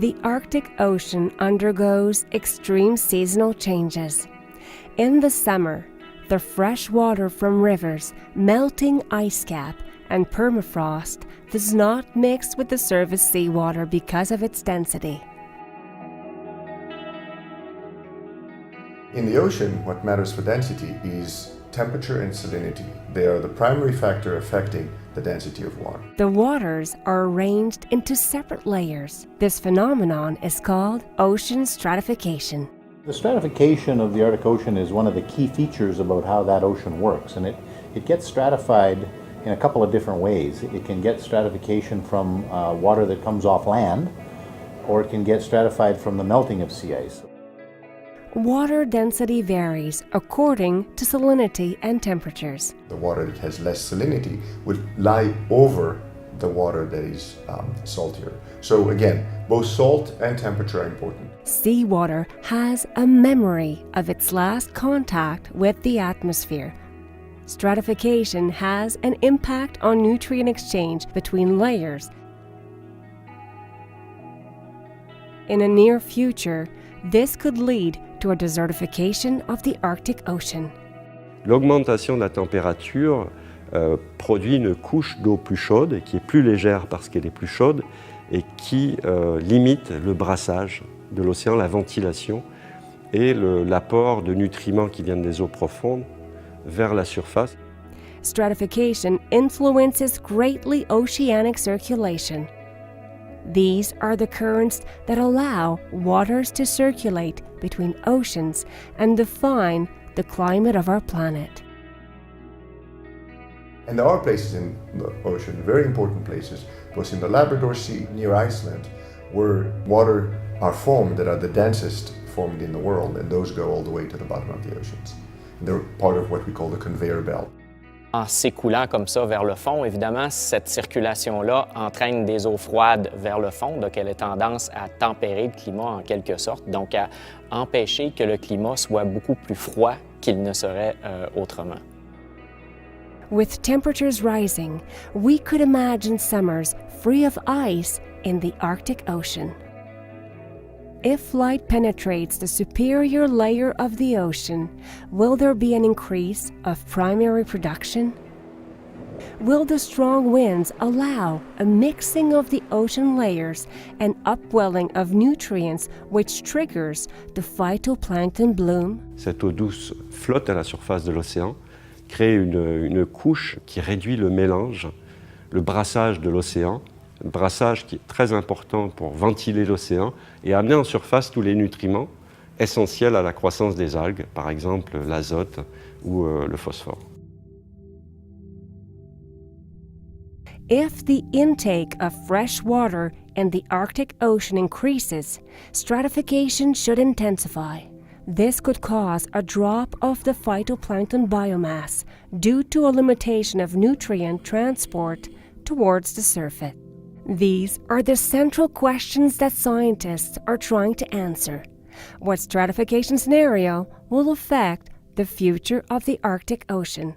The Arctic Ocean undergoes extreme seasonal changes. In the summer, the fresh water from rivers, melting ice cap, and permafrost does not mix with the surface seawater because of its density. In the ocean, what matters for density is temperature and salinity. They are the primary factor affecting the density of water. The waters are arranged into separate layers. This phenomenon is called ocean stratification. The stratification of the Arctic Ocean is one of the key features about how that ocean works, and it gets stratified in a couple of different ways. It can get stratification from water that comes off land, or it can get stratified from the melting of sea ice. Water density varies according to salinity and temperatures. The water that has less salinity would lie over the water that is saltier. So again, both salt and temperature are important. Seawater has a memory of its last contact with the atmosphere. Stratification has an impact on nutrient exchange between layers. In a near future, this could lead to a desertification of the Arctic Ocean. L'augmentation de la température produit une couche d'eau plus chaude, qui est plus légère parce qu'elle est plus chaude, et qui limite le brassage de l'océan, la ventilation et l'apport de nutriments qui viennent des eaux profondes vers la surface. Stratification influences greatly oceanic circulation. These are the currents that allow waters to circulate between oceans and define the climate of our planet. And there are places in the ocean, very important places, both in the Labrador Sea near Iceland, where water are formed that are the densest formed in the world, and those go all the way to the bottom of the oceans. And they're part of what we call the conveyor belt. En s'écoulant comme ça vers le fond, évidemment, cette circulation-là entraîne des eaux froides vers le fond, donc elle a tendance à tempérer le climat en quelque sorte, donc à empêcher que le climat soit beaucoup plus froid qu'il ne serait autrement. With temperatures rising, we could imagine summers free of ice in the Arctic Ocean. If light penetrates the superior layer of the ocean, will there be an increase of primary production? Will the strong winds allow a mixing of the ocean layers and upwelling of nutrients which triggers the phytoplankton bloom? Cette eau douce flotte à la surface de l'océan, crée une couche qui réduit le mélange, le brassage de l'océan, un brassage qui est très important pour ventiler l'océan et amener en surface tous les nutriments essentiels à la croissance des algues, par exemple l'azote ou le phosphore. If the intake of fresh water in the Arctic Ocean increases, stratification should intensify. This could cause a drop of the phytoplankton biomass due to a limitation of nutrient transport towards the surface. These are the central questions that scientists are trying to answer. What stratification scenario will affect the future of the Arctic Ocean?